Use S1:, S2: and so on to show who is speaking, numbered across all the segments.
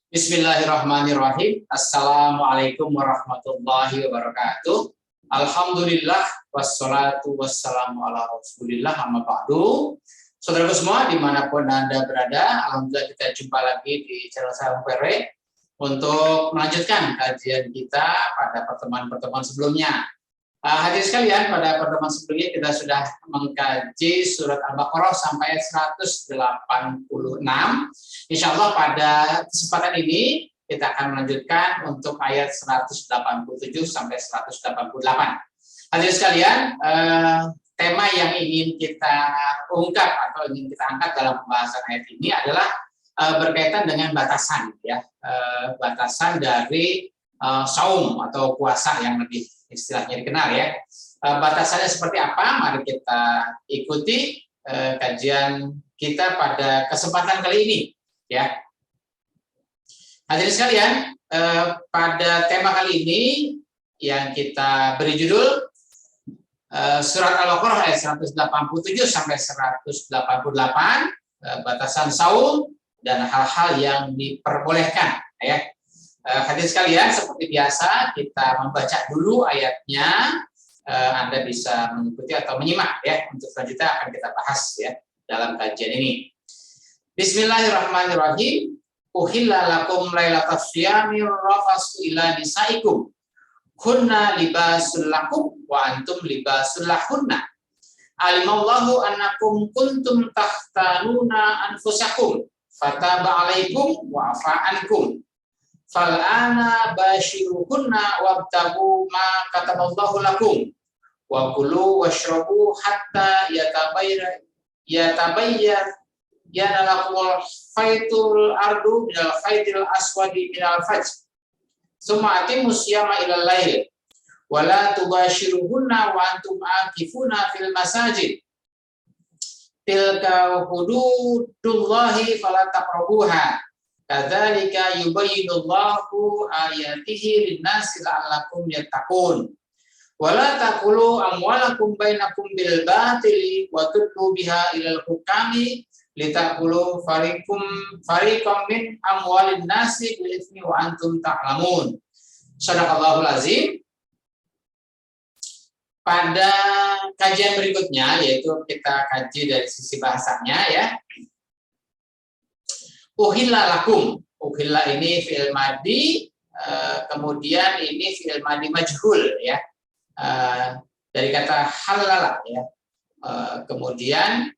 S1: Bismillahirrahmanirrahim. Assalamualaikum warahmatullahi wabarakatuh. Alhamdulillah wassalatu wassalamu ala rasulillah amma ba'du. Saudaraku semua dimanapun Anda berada, alhamdulillah kita jumpa lagi di channel saya Pere untuk melanjutkan kajian kita pada pertemuan-pertemuan sebelumnya. Hadirin sekalian, pada pertemuan sebelumnya kita sudah mengkaji surat Al-Baqarah sampai ayat 186. Insya Allah pada kesempatan ini kita akan melanjutkan untuk ayat 187 sampai 188. Hadirin sekalian, tema yang ingin kita ungkap atau ingin kita angkat dalam pembahasan ayat ini adalah berkaitan dengan batasan, ya, batasan dari saum atau puasa yang lebih istilahnya dikenal, ya. Batasannya seperti apa? Mari kita ikuti kajian kita pada kesempatan kali ini, ya. Hadirin sekalian, pada tema kali ini yang kita beri judul surat Al-Baqarah ayat 187 sampai 188, batasan saum dan hal-hal yang diperbolehkan, ya. Hadirin sekalian, seperti biasa kita membaca dulu ayatnya. Anda bisa mengikuti atau menyimak, ya. Untuk selanjutnya akan kita bahas, ya, dalam kajian ini. Bismillahirrahmanirrahim. Uhilla lakum lailatas syiyami rafasu ila nisaikum. Hunna libasul lakum wa antum libasul lahunna. Alimallahu annakum kuntum takhtanuna anfusakum fataba alaikum wa afa ankum. Fal'ana bashiruhunna wabtagu ma kataballahu lakum wa kulu washrabu hatta yatabayyana lakumul khaytul ardu minal khaytil aswadi minal fajr summa atimus siyama ilal lail wa la tubashiruhunna wa antum akifuna fil masajid tilka hududullahi fala taqrabuha kadzalika yubayyinullahu ayatihi linnasi la'allakum yattaqun. Wala taqulu amwalakum bainakum bil batili wa tudlu biha ilal hukami litaqulu fariqam min amwalin nasi bil itsmi wa antum ta'lamun. Shadaqallahul azim. Pada kajian berikutnya, yaitu kita kaji dari sisi bahasanya, ya. Uhilla lakum. Uhilla ini fi'il madi, kemudian ini fi'il madi majhul, ya. Dari kata halala, ya. Kemudian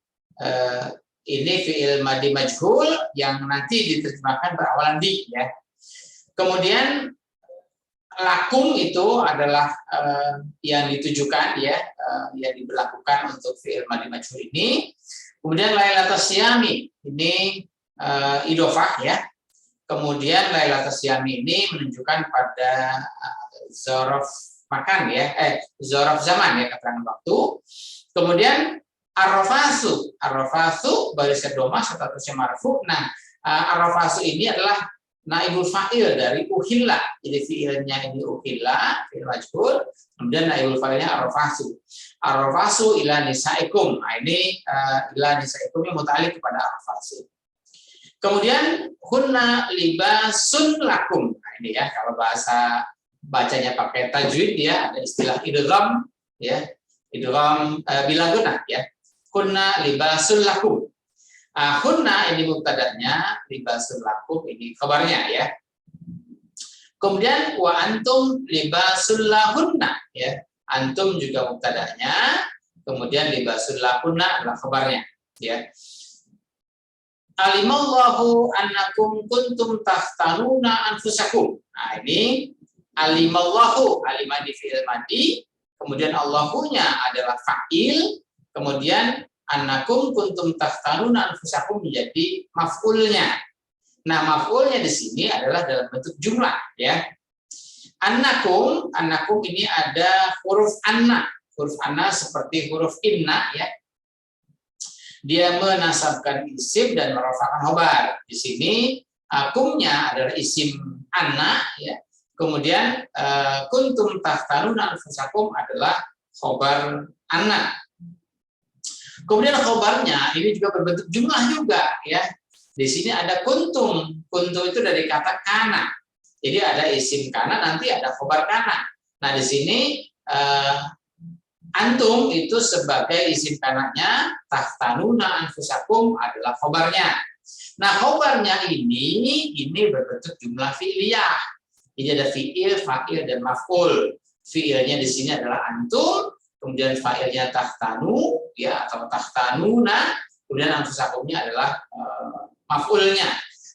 S1: ini fi'il madi majhul yang nanti diterjemahkan berawalan di, ya. Kemudian lakum itu adalah yang ditujukan, ya, yang diberlakukan untuk fi'il madi majhul ini. Kemudian lailatas syiyami ini idofah, ya. Kemudian lailatas syiyami ini menunjukkan pada zorof makan, ya, zorof zaman, ya, keterangan waktu. Kemudian arrofasu barisnya doma serta terusnya marfu. Nah, arrofasu ini adalah naibul fa'il dari uhilla. Jadi fi'ilnya ini uhilla, fi'il majhul. Kemudian naibul fa'ilnya arrofasu ila nisaikum. Nah, ini ila nisaikum yang muta'alliq kepada arrofasu. Kemudian hunna libasun lakum. Nah, ini, ya, kalau bahasa bacanya pakai tajwid, ya, ada istilah idgham, ya, idgham bila gunnah, ya. Hunna libasun lakum. Hunna ini mubtada'nya, libasun lakum ini khabarnya, ya. Kemudian wa antum libasul lahunna, ya. Antum juga mubtada'nya, kemudian libasul lahunna adalah khabarnya, ya. Alimallahu annakum kuntum tahtanuna anfusakum. Nah, ini alimallahu, alimah di fi'il madi, kemudian Allahunya adalah fa'il, kemudian annakum kuntum tahtanuna anfusakum menjadi maf'ulnya. Nah, maf'ulnya di sini adalah dalam bentuk jumlah, ya. Annakum ini ada huruf anna. Huruf anna seperti huruf inna, ya. Dia menasabkan isim dan merofakkan khobar. Di sini akumnya adalah isim anna, ya. Kemudian kuntum tahtanuna anfusakum adalah khobar anna. Kemudian khobarnya ini juga berbentuk jumlah juga, ya. di sini ada kuntum. Kuntum itu dari kata kana. Jadi ada isim kana, nanti ada khobar kana. Nah, di sini antum itu sebagai isim kananya, tahtanuna anfusakum adalah khobarnya. Nah, khobarnya ini berbentuk jumlah fi'liyah. Jadi ada fi'il, fa'il, dan maf'ul. Fi'ilnya di sini adalah antum, kemudian fa'ilnya tahtanu, ya, atau tahtanuna, kemudian anfusakumnya adalah maf'ulnya.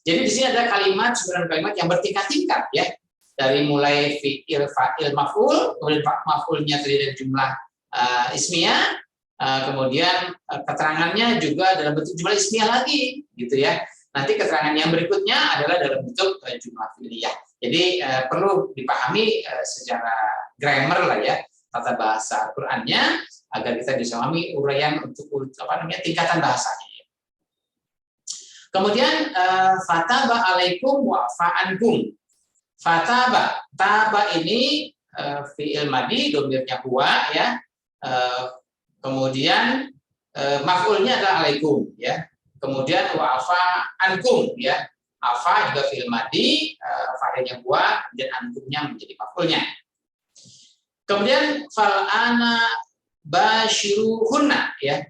S1: Jadi di sini ada kalimat, susunan kalimat yang bertingkat-tingkat, ya. Dari mulai fi'il, fa'il, maf'ul, kemudian maf'ulnya terdiri dari jumlah ismiyah, kemudian keterangannya juga dalam bentuk jumlah ismiyah lagi, gitu ya. Nanti keterangan yang berikutnya adalah dalam bentuk jumlah fi'liyah. Jadi perlu dipahami secara grammar lah ya, tata bahasa Al-Qur'annya, agar kita bisa memahami uraian untuk tingkatan bahasanya. Kemudian fataba alaikum wa fa'ankum. Fataba, taba ini fi'il madi, domirnya huwa, ya. Kemudian maf'ulnya adalah alaikum, ya. Kemudian wa'afa ankum, ya. Afa juga fi'il madi, fa'ilnya huwa, dan ankumnya menjadi maf'ulnya. Kemudian fal'ana basyiruhunna, ya.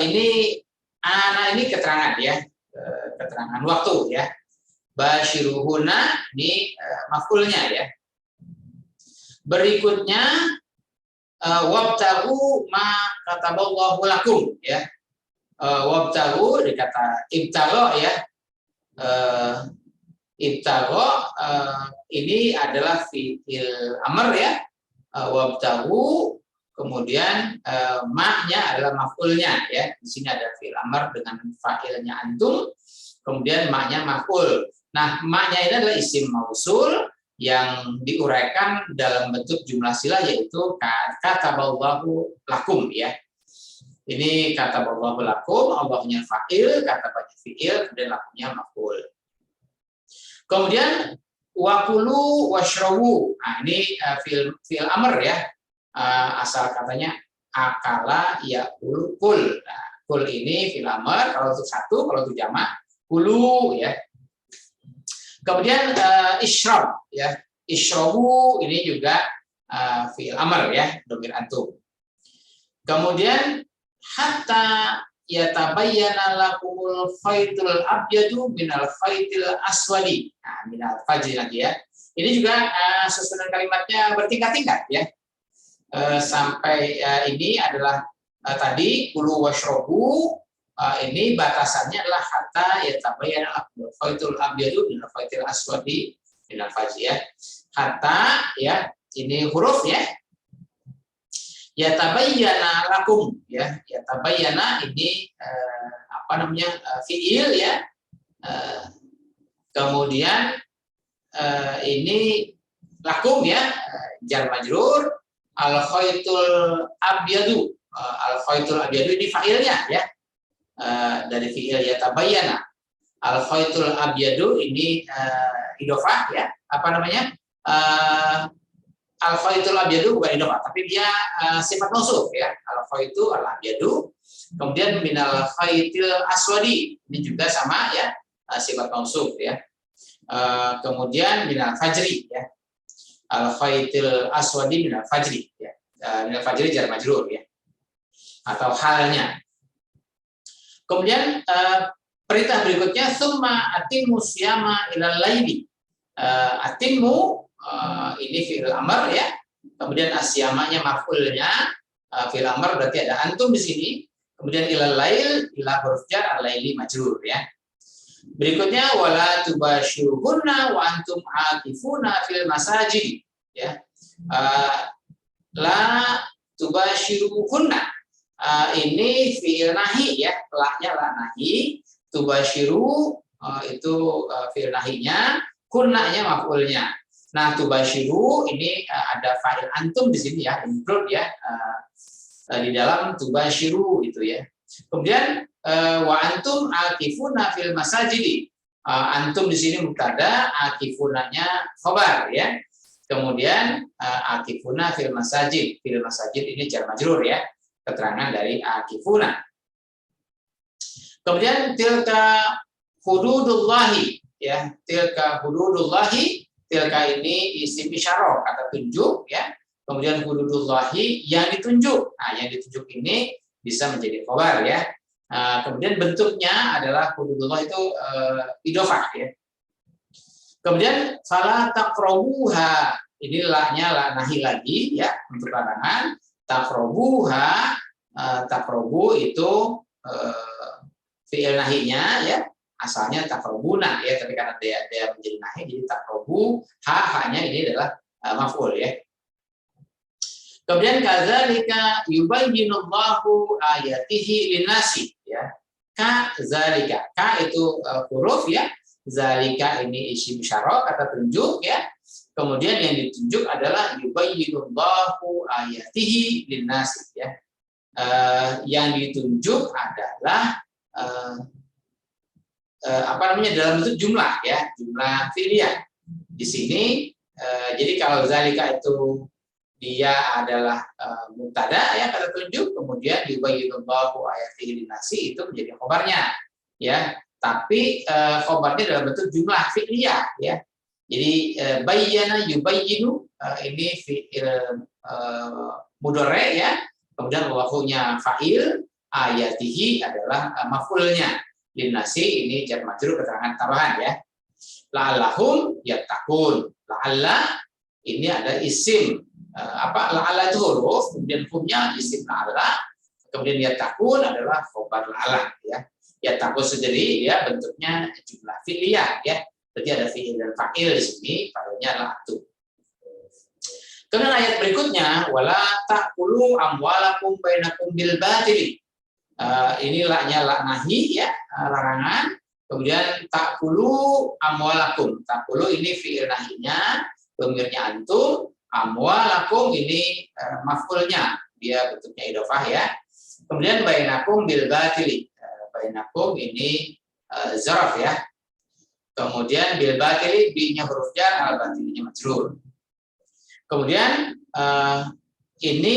S1: Ini keterangan, ya. Keterangan waktu, ya. Basyiruhunna ini maf'ulnya, ya. Berikutnya wabtagu ma kataballahu lakum, ya. Wabtagu dikata ibtagha, ya. Ibtagha ini adalah fi'il amr, ya. Wabtagu, kemudian ma-nya adalah maf'ulnya, ya. Di sini ada fi'il amr dengan fa'ilnya antum, kemudian ma-nya maf'ul. Nah, ma-nya ini adalah isim mausul yang diuraikan dalam bentuk jumlah silah, yaitu kataballahu lakum, ya. Ini kataballahu lakum, Allahnya fa'il, katabanya fi'il, kemudian lakumnya maf'ul. Kemudian wakulu washrabu. Nah, ini fi'il amr, ya. Asal katanya akala yakul kul. Nah, kul ini fi'il amr, kalau untuk satu, kalau untuk jamak kulu, ya. Kemudian isyrab, ya. Isyrabu ini juga fi'il amr, ya, domir antum. Kemudian hatta yatabayyana lakumul khaytul abyadu minal khaytil aswadi. Nah, minal fajri lagi, ya. Ini juga susunan kalimatnya bertingkat-tingkat, ya. Sampai ini adalah tadi kulu washrabu. Ini batasannya adalah hatta yatabayyana lakumul khaytul abyadu minal khaytil aswadi minal fajri, ya. Hatta, ya, ini huruf, ya. Yatabayyana lakum, ya. Yatabayyana ini fi'il, ya. Kemudian ini lakum, ya, jar majrur. Al khaytul abyadu, al khaytul abyadu ini fa'ilnya, ya. Dari fi'il yatabayyana. Al khaytul abyadu ini idhofah, ya. Al khaytul abyadu bukan idhofah, tapi dia sifat mausuf, ya. Al khaytu al abyadu. Kemudian minal khaytil aswadi, ini juga sama, ya, sifat mausuf, ya. Kemudian minal fajri, ya. Al khaytil aswadi minal fajri, ya. Minal fajri jar majrur, ya. Atau halnya. Kemudian perintah berikutnya summa atimmu siyama ilal laili. Atimmu ini fi'il amr, ya. Kemudian asyamanya maf'ulnya, fi'il amr berarti ada antum di sini. Kemudian ilal lail, ila huruf jar, al-laili majrur, ya. Berikutnya wala tubashiruhunna wa antum akifuna fil masajid, ya. La tubashiruhunna. Ini fi'il nahi, ya. La-nya la nahi, tubashiru itu fi'il nahinya, kunnanya maf'ulnya. Nah, tubashiru ini ada fa'il antum di sini, ya, include, ya, di dalam tubashiru itu, ya. Kemudian wa antum akifuna fil masajid. Antum di sini mubtada, akifunanya khabar, ya. Kemudian akifuna fil masajid. Fil masajid ini jar majrur, ya. Keterangan dari akifuna. Kemudian tilka hududullahi, ya, tilka hududullahi, tilka ini isim isyarah, kata tunjuk, ya. Kemudian hududullahi, yang ditunjuk. Nah, yang ditunjuk ini bisa menjadi khobar, ya. Kemudian bentuknya adalah hududullah itu idofah, ya. Kemudian fala taqrabuha, ini la-nya la nahi lagi, ya, untuk larangan. Taqrabuha, taqrabu itu fi'il nahinya, ya, asalnya taqrabuna, ya, tapi karena dia menjadi nahi jadi taqrabu, ha-nya ini adalah maf'ul, ya. Kemudian kadzalika yubayyinullahu ayatihi linnasi, ya. Kadzalika, ka itu huruf, ya. Zalika ini isim isyarah, kata tunjuk, ya. Kemudian yang ditunjuk adalah yubayyinullahu ayatihi linnasi, ya. Yang ditunjuk adalah apa namanya, dalam bentuk jumlah, ya, jumlah fi'liyah. Di sini jadi kalau zalika itu dia adalah mubtada, ya, kata tunjuk, kemudian yubayyinullahu ayatihi linnasi itu menjadi khobarnya, ya. Tapi khobarnya dalam bentuk jumlah fi'liyah, ya. Jadi bayyana yubayyinu ini fi'il mudhari, ya. Kemudian wahunya fa'il, ayatihi adalah maf'ulnya. Linnasi ini jar majrur, keterangan tambahan, ya. La'allahum yattaqun. La'alla ini ada isim la'alla itu huruf, kemudian humnya isim la'alla, kemudian yattaqun adalah khobar la'alla, ya. Yattaqun sendiri dia bentuknya jumlah fi'liyah, ya. Berarti ada fi'il dan fa'il di sini, fa'ilnya la'atu. Kemudian ayat berikutnya, wala ta'kulu amwalakum bainakum bil batili. Ini la-nya la nahi, ya, larangan. Kemudian ta'kulu amwalakum. Ta'kulu ini fi'il nahinya, dhamirnya antum. Amwalakum ini maf'ulnya, dia bentuknya idhofah, ya. Kemudian bainakum bil batili. Bainakum ini zaraf, ya. Kemudian bil batili, bi-nya huruf jar, al batilinya majrur. Kemudian ini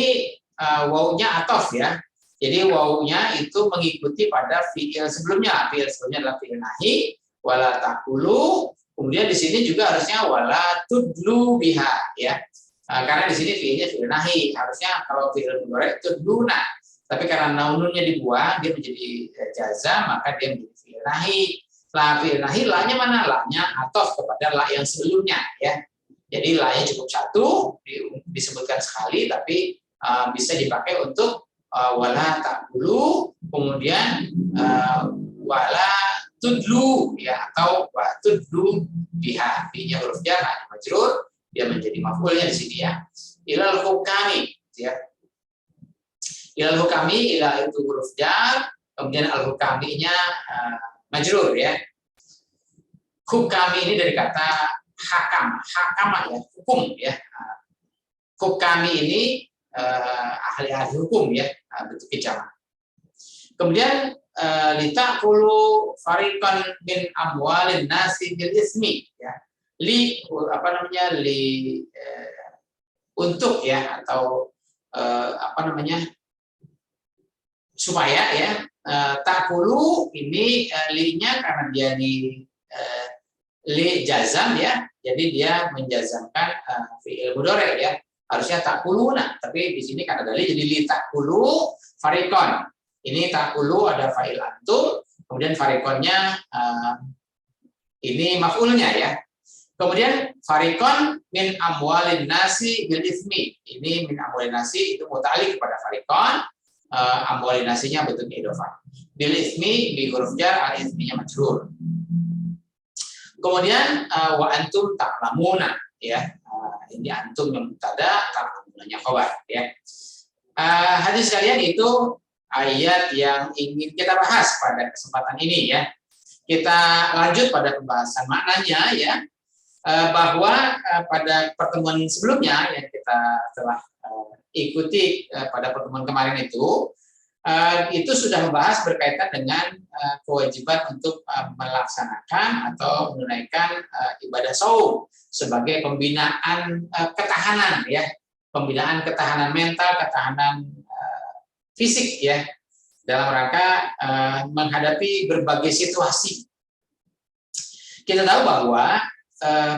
S1: wawunya atof, ya. Jadi wawunya itu mengikuti pada fi'il sebelumnya. Fi'il sebelumnya adalah fi'il nahi, wala taqulu. Kemudian di sini juga harusnya wala tudlu biha, ya. Karena di sini fi'ilnya fi'il nahi, harusnya kalau fi'il mudhari tudluna. Tapi karena nunnya dibuang, dia menjadi jazam, maka dia menjadi fi'il nahi. Lah fi'il nahi, la-nya mana? La-nya atof kepada la yang sebelumnya, ya. Jadi la-nya cukup satu, disebutkan sekali, tapi bisa dipakai untuk wala taqulu, kemudian wala tudlu, ya, atau wa tudlu biha, bi-nya huruf jar, majrur, dia menjadi maf'ulnya di sini, ya. Ilal hukami, ya. Ilal hukami, ila itu huruf jar, kemudian al hukaminya majrur, ya. Hukami ini dari kata hakam, hakama, ya, hukum, ya. Hukami ini ahli-ahli hukum, ya, bentuk jamak. Kemudian litaqulu fariqan min amwalin nasi bil ismi, ya. Untuk, ya, atau supaya, ya, takulu ini li-nya karena dia li jazam, ya, jadi dia menjazamkan fi'il mudhari, ya, harusnya takuluna, tapi di sini karena dari jadi li takulu fariqan. Ini takulu ada fa'il antum, kemudian fariqannya ini maf'ulnya, ya. Kemudian fariqan min amwalin nasi bil ismi. Ini min amwalin nasi itu muta'alliq kepada fariqan, amwalin nasinya bentuknya idhofah. Bil ismi bi huruf jar, al isminya majrur. Kemudian wa antum ta'lamuna, ya. Ini antum yang mubtada, ta'lamunanya khabar, ya. Hadis sekalian, itu ayat yang ingin kita bahas pada kesempatan ini, ya. Kita lanjut pada pembahasan maknanya, ya. Bahwa pada pertemuan sebelumnya yang kita telah ikuti pada pertemuan kemarin itu sudah membahas berkaitan dengan kewajiban untuk melaksanakan atau menunaikan ibadah shaum sebagai pembinaan ketahanan, ya, pembinaan ketahanan mental, ketahanan fisik, ya. dalam rangka menghadapi berbagai situasi. Kita tahu bahwa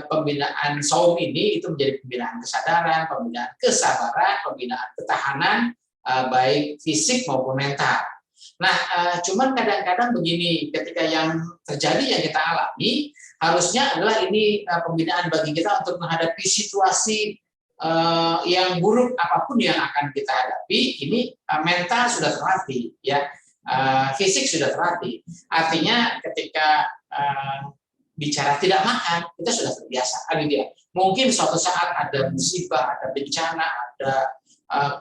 S1: pembinaan saum ini itu menjadi pembinaan kesadaran, pembinaan kesabaran, pembinaan ketahanan baik fisik maupun mental. Nah, cuman kadang-kadang begini, ketika yang terjadi yang kita alami, harusnya adalah ini pembinaan bagi kita untuk menghadapi situasi yang buruk apapun yang akan kita hadapi. Ini mental sudah terlatih, ya, fisik sudah terlatih. Artinya ketika bicara tidak makan, kita sudah terbiasa. Mungkin suatu saat ada musibah, ada bencana, ada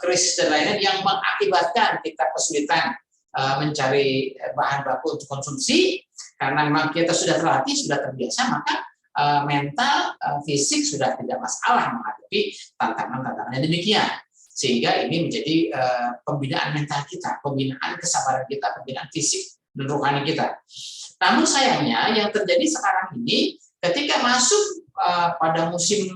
S1: krisis dan lainnya yang mengakibatkan kita kesulitan mencari bahan baku untuk konsumsi, karena memang kita sudah terlatih, sudah terbiasa, maka mental, fisik sudah tidak masalah menghadapi tantangan-tantangan demikian. Sehingga ini menjadi pembinaan mental kita, pembinaan kesabaran kita, pembinaan fisik dan rohani kita. Namun sayangnya yang terjadi sekarang ini, ketika masuk pada musim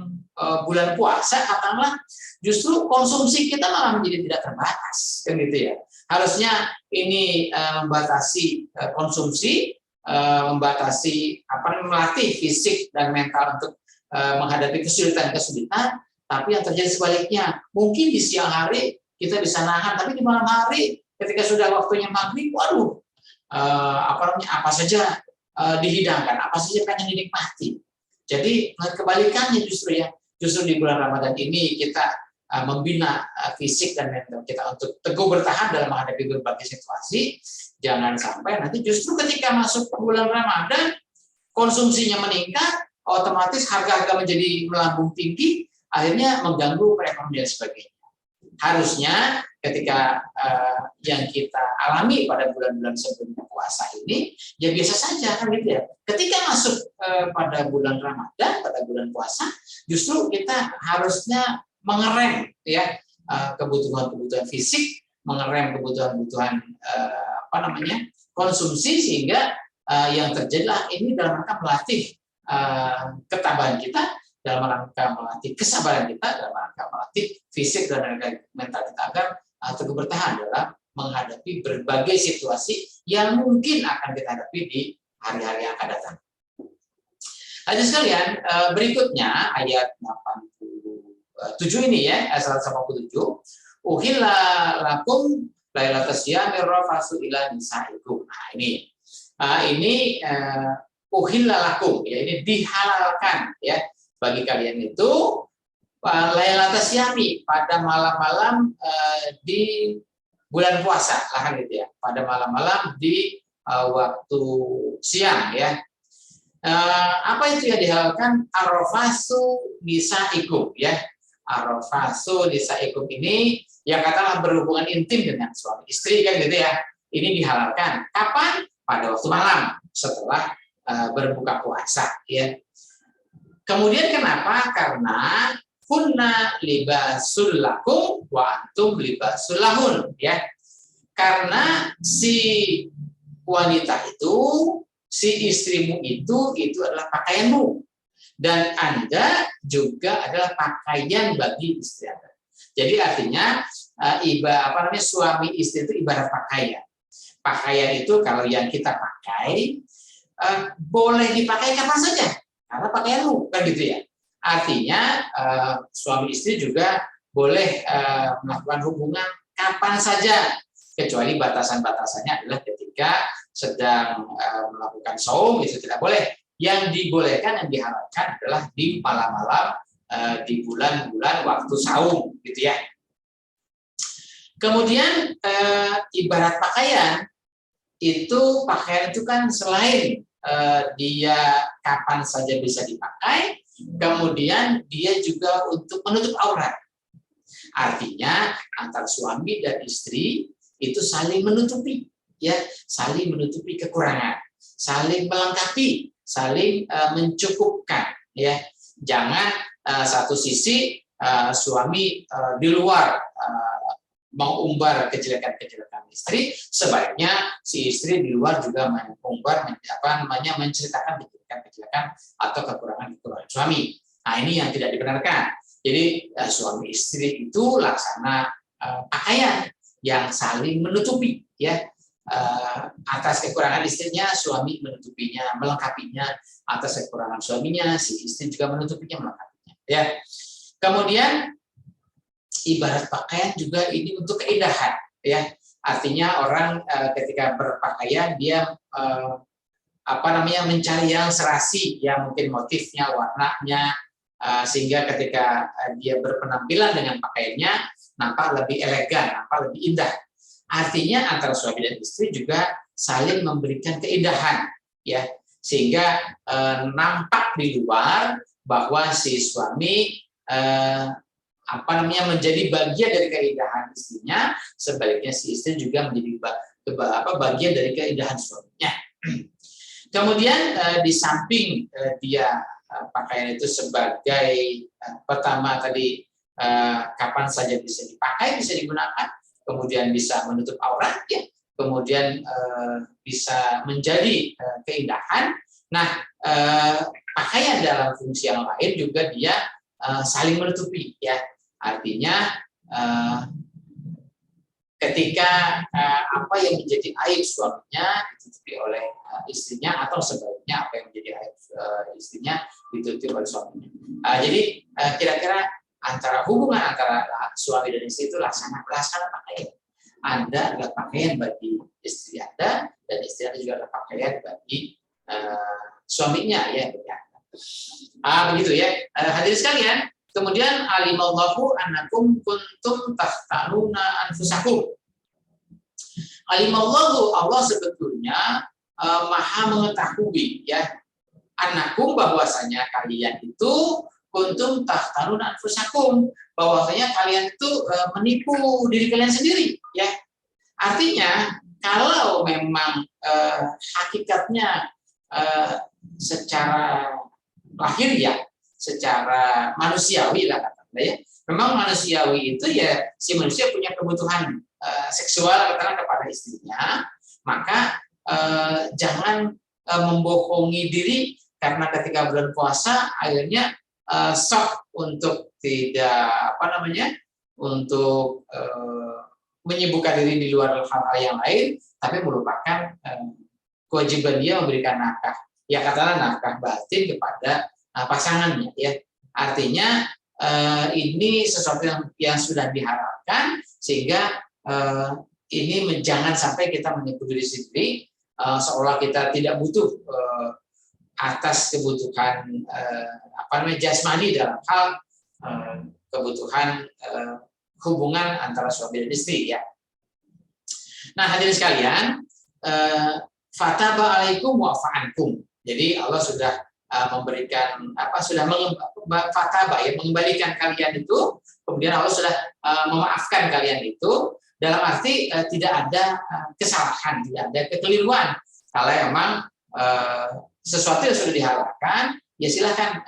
S1: bulan puasa, katakanlah justru konsumsi kita malah menjadi tidak terbatas, kan gitu ya. Harusnya ini membatasi konsumsi, membatasi melatih fisik dan mental untuk menghadapi kesulitan-kesulitan, tapi yang terjadi sebaliknya. Mungkin di siang hari kita bisa nahan, tapi di malam hari ketika sudah waktunya maghrib, waduh, apa saja dihidangkan, apa saja pengen dinikmati. Jadi kebalikannya justru ya, justru di bulan Ramadan ini kita membina fisik dan mental kita untuk teguh bertahan dalam menghadapi berbagai situasi. Jangan sampai nanti justru ketika masuk ke bulan Ramadan konsumsinya meningkat, otomatis harga-harga menjadi melambung tinggi, akhirnya mengganggu perekonomian sebagainya. Harusnya ketika yang kita alami pada bulan-bulan sebelum puasa ini, ya biasa saja, kan gitu ya. Ketika masuk pada bulan Ramadan, pada bulan puasa, justru kita harusnya mengerem ya kebutuhan-kebutuhan fisik, mengerem kebutuhan-kebutuhan konsumsi, sehingga yang terjadilah ini dalam rangka melatih ketabahan kita, dalam rangka melatih kesabaran kita, dalam rangka melatih fisik dan mental kita agar teguh bertahan dalam menghadapi berbagai situasi yang mungkin akan kita hadapi di hari-hari yang akan datang. Hadirin sekalian, berikutnya ayat 87 ini ya, ayat 187. Uhilla lakum lailatas syamir rafasu ila nisaikum. Nah, ini uhilla lakum ya, ini dihalalkan ya bagi kalian itu lailatas syami pada malam-malam di bulan puasa lah gitu ya, pada malam-malam di waktu siang ya. Apa itu yang dihalalkan? Arafasu nisaikum ya. Arafasu nisaikum ini ya katakanlah berhubungan intim dengan suami istri, kan gitu ya. Ini dihalalkan. Kapan? Pada waktu malam setelah berbuka puasa ya. Kemudian kenapa? Karena kunna libasul lakum wa antum libasul lahun ya. Karena si wanita itu, si istrimu itu adalah pakaianmu, dan Anda juga adalah pakaian bagi istri Anda. Jadi artinya suami istri itu ibarat pakaian. Pakaian itu kalau yang kita pakai boleh dipakai kapan saja, karena pakaianmu, kan gitu ya. Artinya suami istri juga boleh melakukan hubungan kapan saja, kecuali batasan-batasannya adalah ketika sedang melakukan saum, itu tidak boleh. Yang dibolehkan, yang dihalalkan adalah di malam-malam di bulan-bulan waktu saum, gitu ya. Kemudian ibarat pakaian itu kan selain dia kapan saja bisa dipakai, kemudian dia juga untuk menutup aurat. Artinya antara suami dan istri itu saling menutupi, ya, saling menutupi kekurangan, saling melengkapi, saling mencukupkan, ya. Jangan satu sisi suami di luar mengumbar kejelekan-kejelekan istri, sebaiknya si istri di luar juga mengumbar menceritakan kejelekan-kejelekan atau kekurangan-kekurangan suami. Nah, ini yang tidak dibenarkan. Jadi suami istri itu laksana pakaian yang saling menutupi, ya, atas kekurangan istrinya, suami menutupinya, melengkapinya. Atas kekurangan suaminya, si istri juga menutupinya, melengkapinya. Ya. Kemudian ibarat pakaian juga ini untuk keindahan, ya. Artinya orang ketika berpakaian dia mencari yang serasi, ya, mungkin motifnya, warnanya, sehingga ketika dia berpenampilan dengan pakaiannya nampak lebih elegan, nampak lebih indah. Artinya antara suami dan istri juga saling memberikan keindahan, ya, sehingga nampak di luar bahwa si suami menjadi bagian dari keindahan istrinya, sebaliknya si istri juga menjadi bagian dari keindahan suaminya. Kemudian di samping dia pakaian itu sebagai pertama tadi kapan saja bisa dipakai, bisa digunakan, kemudian bisa menutup aurat, ya, kemudian bisa menjadi keindahan. Nah, pakaian dalam fungsi yang lain juga dia saling menutupi, ya. Artinya ketika apa yang menjadi aib suaminya ditutupi oleh istrinya, atau sebaliknya apa yang menjadi aib istrinya ditutupi oleh suaminya. Jadi kira-kira antara hubungan antara suami dan istri itu laksana pakaian. Anda adalah pakaian bagi istri Anda, dan istri Anda juga adalah pakaian bagi suaminya, ya. Begitu, ya. Hadirin sekalian, kemudian alimallahu annakum kuntum tahtanuna anfusakum. Alimallahu, Allah sebetulnya maha mengetahui, ya, annakum, bahwasanya kalian itu kuntum tahtanuna anfusakum, bahwasanya kalian itu menipu diri kalian sendiri, ya. Artinya kalau memang hakikatnya secara lahir, ya, secara manusiawi lah katanya, ya. Memang manusiawi itu, ya, si manusia punya kebutuhan seksual kepada istrinya, maka jangan membohongi diri karena ketika bulan puasa akhirnya sok untuk tidak untuk menyibukkan diri di luar hal-hal yang lain, tapi melupakan kewajiban dia memberikan nafkah, ya, katakanlah nafkah batin kepada pasangannya, ya. Artinya ini sesuatu yang sudah diharapkan, sehingga ini jangan sampai kita menipu diri sendiri seolah kita tidak butuh atas kebutuhan jasmani dalam hal kebutuhan hubungan antara suami dan istri, ya. Nah, hadirin sekalian, fataba alaikum wa fa'ankum. Jadi Allah sudah memberikan fataba, ya, mengembalikan kalian itu, kemudian Allah sudah memaafkan kalian itu, dalam arti tidak ada kesalahan, tidak ada kekeliruan. Kalau memang sesuatu yang sudah diharapkan, ya silahkan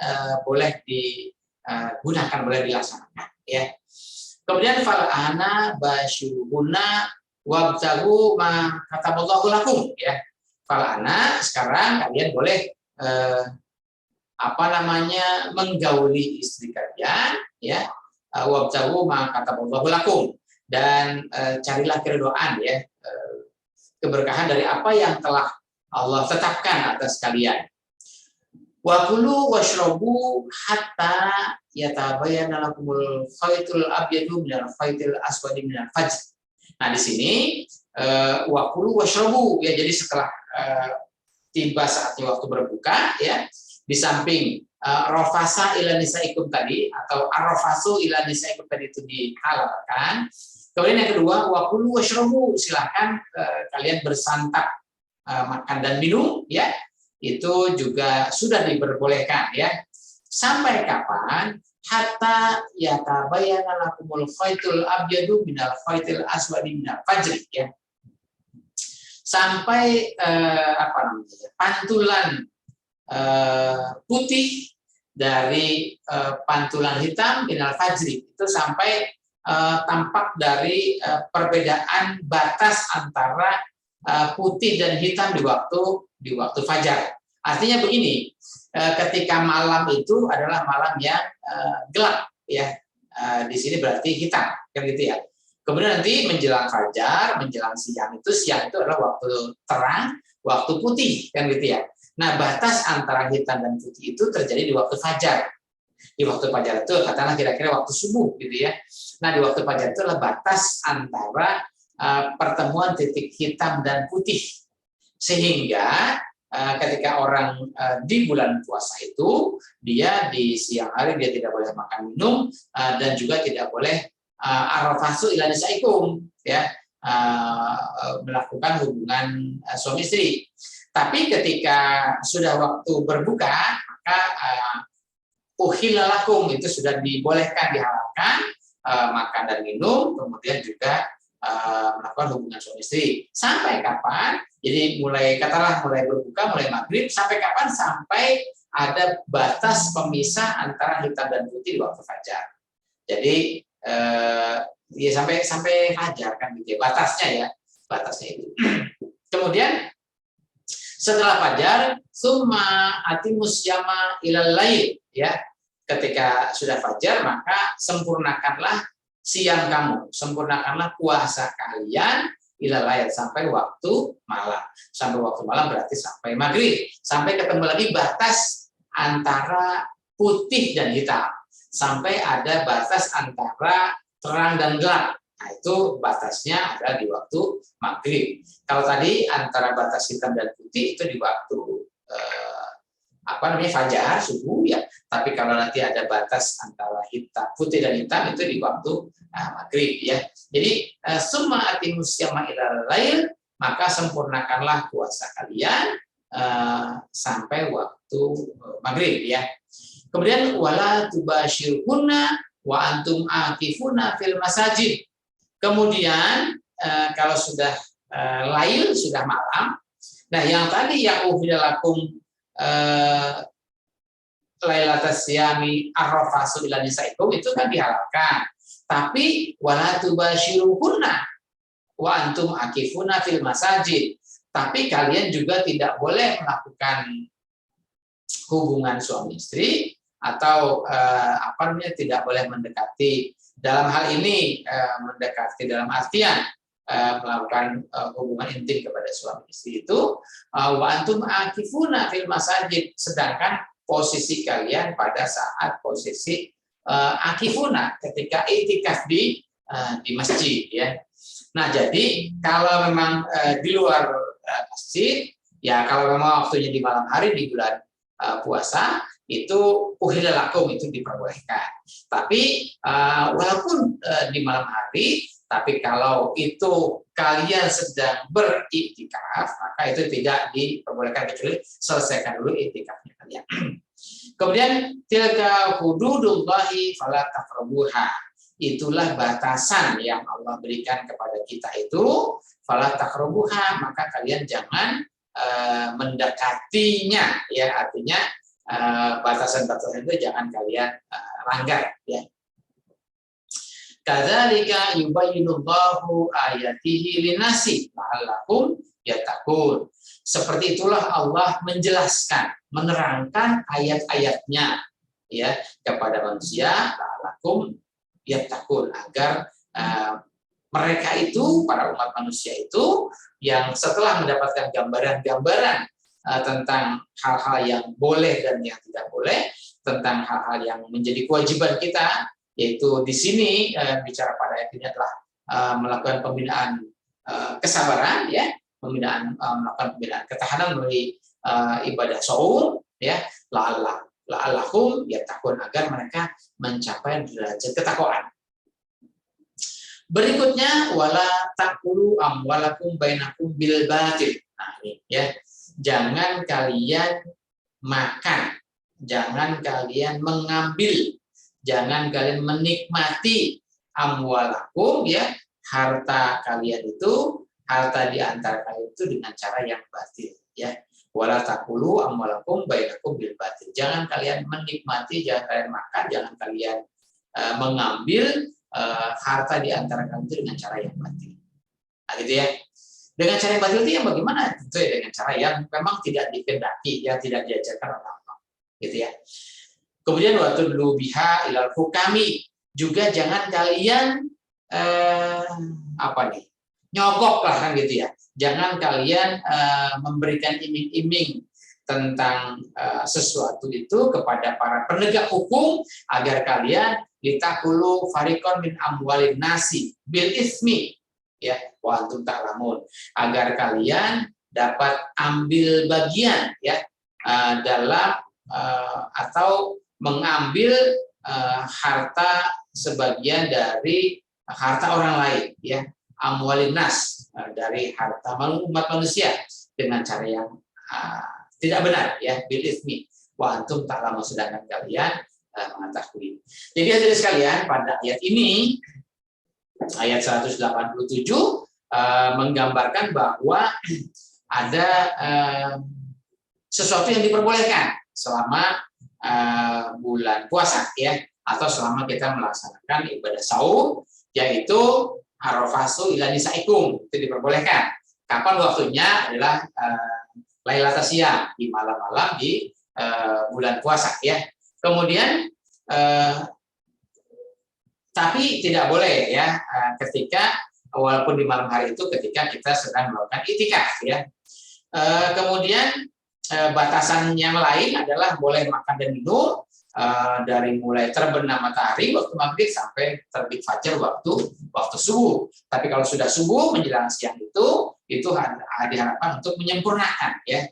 S1: boleh digunakan, boleh dilaksanakan, ya. Kemudian fal'ana basyuhunna wabtagu ma kataballahu lakum, ya. Fal'ana, sekarang kalian boleh menggauli istri kalian, ya. Wabtagu ma kataballahu lakum, dan carilah keridhaan, ya, keberkahan dari apa yang telah Allah tetapkan atas kalian. Wa kulu washrabu hatta yatabayyana lakumul khaytul abyadu minal khaytil aswadi minal fajr. Nah, di sini wa kulu washrabu, ya, jadi setelah tiba saatnya waktu berbuka, ya, di samping rofasa ila nisaikum tadi, atau arrofasu ila nisaikum tadi itu dihalalkan. Kemudian yang kedua, wa kulu washrabu, silahkan kalian bersantap, makan dan minum, ya, itu juga sudah diperbolehkan, ya. Sampai kapan? Hatta yatabayyana lakumul khaytul abyadu minal khaytil aswadi minal fajr, ya. Sampai pantulan putih dari pantulan hitam minal fajri, itu sampai tampak dari perbedaan batas antara putih dan hitam di waktu fajar. Artinya begini, ketika malam itu adalah malam yang gelap, ya. Di sini berarti hitam, kan gitu, ya. Kemudian nanti menjelang fajar, menjelang siang itu adalah waktu terang, waktu putih, kan gitu ya. Nah, batas antara hitam dan putih itu terjadi di waktu fajar. Di waktu fajar itu katakanlah kira-kira waktu subuh gitu ya. Nah, di waktu fajar itu adalah batas antara pertemuan titik hitam dan putih. Sehingga ketika orang di bulan puasa itu, dia di siang hari dia tidak boleh makan minum dan juga tidak boleh arrafasu ila nisaikum, ya, melakukan hubungan suami istri. Tapi ketika sudah waktu berbuka, maka uhilalakum itu sudah dibolehkan, dihalalkan makan dan minum, kemudian juga melakukan hubungan suami istri. Sampai kapan? Jadi mulai berbuka, mulai maghrib, sampai kapan? Sampai ada batas pemisah antara hitam dan putih di waktu fajar. Jadi ya sampai fajar kan gitu ya, batasnya itu. Kemudian setelah fajar, summa atimus yama ilal lail, ya. Ketika sudah fajar, maka sempurnakanlah siang kamu, sempurnakanlah puasa kalian ilal lail sampai waktu malam. Sampai waktu malam berarti sampai maghrib, sampai ketemu lagi batas antara putih dan hitam, sampai ada batas antara terang dan gelap. Nah, itu batasnya ada di waktu maghrib. Kalau tadi antara batas hitam dan putih itu di waktu fajar, subuh ya. Tapi kalau nanti ada batas antara putih dan hitam itu di waktu maghrib ya. Jadi summa atimus syama ilal lail, maka sempurnakanlah puasa kalian sampai waktu maghrib ya. Kemudian wala tubashirkunna wa antum akifuna fil masajid. Kemudian kalau sudah lail, sudah malam, nah yang tadi yang uhilalakum lailatas siyami arrafasu ila nisaikum itu kan dihalalkan. Tapi wala tubashiruhunna wa antum akifuna fil masajid. Tapi kalian juga tidak boleh melakukan hubungan suami istri atau tidak boleh mendekati. Dalam hal ini mendekati dalam artian melakukan hubungan intim kepada suami istri itu wa antum akifuna fil masajid, sedangkan posisi kalian pada saat posisi akifuna ketika itikaf di masjid ya. Nah, jadi kalau memang di luar masjid ya, kalau memang waktunya di malam hari di bulan puasa itu uhilalakum itu diperbolehkan. Tapi walaupun di malam hari, tapi kalau itu kalian sedang beriktikaf, maka itu tidak diperbolehkan kecuali selesaikan dulu iktikafnya kalian. Kemudian tilka hududullahi fala taqrabuha. Itulah batasan yang Allah berikan kepada kita itu, fala taqrabuha, maka kalian jangan mendekatinya ya, artinya batasan-batasan itu jangan kalian langgar ya. Kadzalika yubayyinullahu ayatihi linnasi la'allakum yattaqun. Seperti itulah Allah menjelaskan, menerangkan ayat-ayatnya ya kepada manusia, la'allakum yattaqun, agar mereka itu, para umat manusia itu, yang setelah mendapatkan gambaran-gambaran tentang hal-hal yang boleh dan yang tidak boleh, tentang hal-hal yang menjadi kewajiban kita, yaitu di sini bicara pada ayat ini adalah melakukan pembinaan kesabaran, ya, melakukan pembinaan ketahanan melalui ibadah shaum, ya, la'allahum yattaqun, agar mereka mencapai derajat ketakwaan. Berikutnya wala taqulu amwalakum bainakum bil batil. Nah, ini ya. Jangan kalian makan, jangan kalian mengambil, jangan kalian menikmati amwalakum ya, harta kalian itu, harta di antara kalian itu dengan cara yang batil ya. Wala taqulu amwalakum bainakum bil batil. Jangan kalian menikmati, jangan kalian makan, jangan kalian mengambil harta di antara kalian itu dengan cara yang batil. Nah, gitu ya. Dengan cara yang batil itu yang bagaimana? Tentu ya dengan cara yang memang tidak dikehendaki, yang tidak diajarkan oleh Allah. Gitu ya. Kemudian waktu dulu biha ilal hukami, juga jangan kalian apa nih, nyogok lah kan gitu ya. Jangan kalian memberikan iming-iming tentang sesuatu itu kepada para penegak hukum agar kalian litakulu farikon min amwalin nasi bil ismi, ya, wa antum ta'lamun, agar kalian dapat ambil bagian, ya, dalam atau mengambil harta sebagian dari harta orang lain, ya, amwalin nas, dari harta umat manusia dengan cara yang tidak benar, ya, bil ismi wa antum ta'lamun, sedangkan kalian mengetahui. Jadi hadirin sekalian, pada ayat ini, ayat 187 menggambarkan bahwa ada sesuatu yang diperbolehkan selama bulan puasa, ya, atau selama kita melaksanakan ibadah saum, yaitu arrafasu ila nisaikum, itu diperbolehkan. Kapan waktunya? Adalah Lailatul Siyam, di malam-malam di bulan puasa, ya. Kemudian tapi tidak boleh, ya, ketika walaupun di malam hari itu ketika kita sedang melakukan itikaf, ya. Kemudian batasan yang lain adalah boleh makan dan minum dari mulai terbenam matahari waktu maghrib sampai terbit fajar waktu subuh. Tapi kalau sudah subuh menjelang siang itu diharapkan untuk menyempurnakan, ya,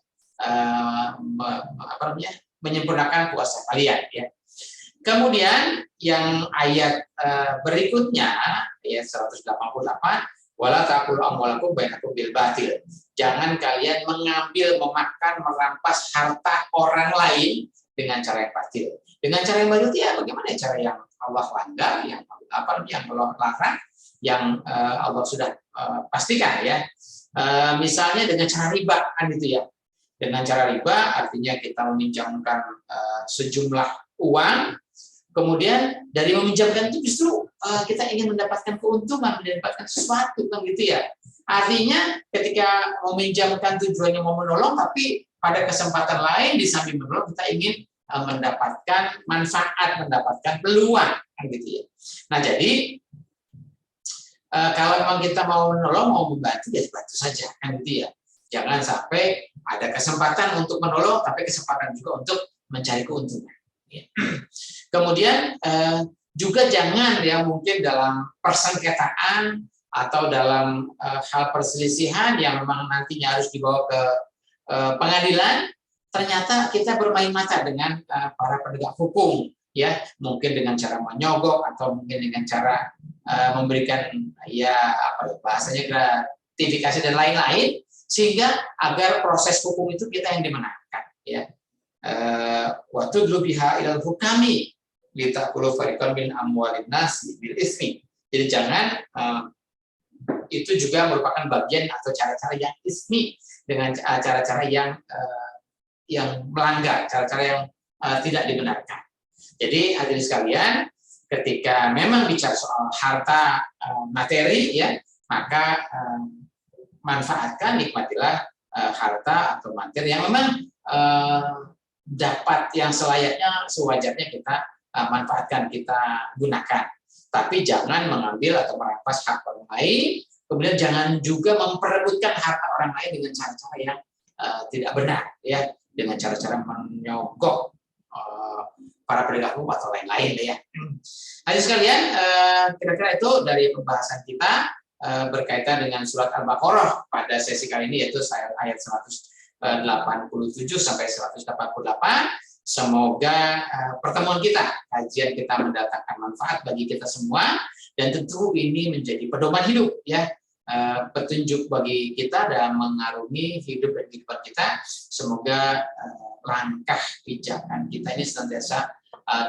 S1: menyempurnakan puasa kalian, ya. Kemudian yang ayat berikutnya, ayat 188, wala taqulu amwalakum bainakum bil batil. Jangan kalian mengambil, memakan, merampas harta orang lain dengan cara yang batil. Dengan cara yang batil itu ya bagaimana? Cara yang Allah langgar, yang Allah larang, yang Allah sudah pastikan, ya. Misalnya dengan cara riba, kan gitu, ya. Dengan cara riba artinya kita meminjamkan sejumlah uang, kemudian dari meminjamkan itu justru kita ingin mendapatkan keuntungan, mendapatkan sesuatu, kan gitu, ya. Artinya ketika meminjamkan tujuannya mau menolong, tapi pada kesempatan lain di samping menolong kita ingin mendapatkan manfaat, mendapatkan peluang, kan gitu, ya. Nah, jadi kalau memang kita mau menolong, mau membantu, ya bantu saja, kan gitu, ya. Jangan sampai ada kesempatan untuk menolong, tapi kesempatan juga untuk mencari keuntungan. Kemudian juga jangan, ya, mungkin dalam persengketaan atau dalam hal perselisihan yang memang nantinya harus dibawa ke pengadilan, ternyata kita bermain mata dengan para penegak hukum, ya, mungkin dengan cara menyogok atau mungkin dengan cara memberikan, ya, bahasanya gratifikasi dan lain-lain, sehingga agar proses hukum itu kita yang dimenangkan, ya. Waktu dulu biha ilal hukami litakulu farikon min amwalin nasi bil ismi. Jadi jangan itu juga merupakan bagian atau cara-cara yang ismi, dengan cara-cara yang melanggar, cara-cara yang tidak dibenarkan. Jadi hadirin sekalian, ketika memang bicara soal harta materi, ya, maka manfaatkan, nikmatilah harta atau materi yang memang dapat, yang selayaknya, sewajarnya kita manfaatkan, kita gunakan. Tapi jangan mengambil atau merampas hak orang lain, kemudian jangan juga memperebutkan harta orang lain dengan cara-cara yang tidak benar, ya, dengan cara-cara menyogok para penegak hukum atau lain-lain, ya. Hadirin sekalian, kira-kira itu dari pembahasan kita berkaitan dengan surat Al-Baqarah pada sesi kali ini, yaitu ayat 187 sampai 188. Semoga pertemuan kita, kajian kita mendatangkan manfaat bagi kita semua, dan tentu ini menjadi pedoman hidup, ya, petunjuk bagi kita dan mengarungi hidup dan kehidupan kita. Semoga langkah pijakan kita ini senantiasa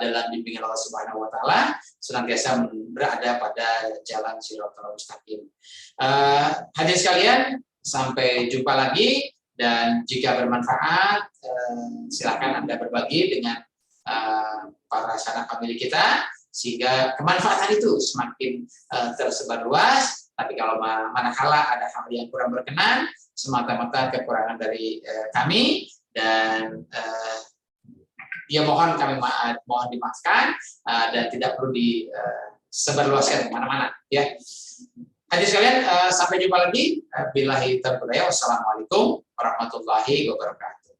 S1: dalam bimbingan Allah Subhanahu wa taala, senantiasa berada pada jalan Shiratal Mustaqim. Hadirin sekalian, sampai jumpa lagi, dan jika bermanfaat silakan Anda berbagi dengan para sanak famili kita sehingga kemanfaatan itu semakin tersebar luas. Tapi kalau manakala ada hal yang kurang berkenan, semata-mata kekurangan dari kami, dan ya mohon kami mohon dimaafkan, dan tidak perlu seberluasnya kemana-mana ya. Hadirin sekalian, sampai jumpa lagi. Billahi taufiq. Wassalamualaikum warahmatullahi wabarakatuh.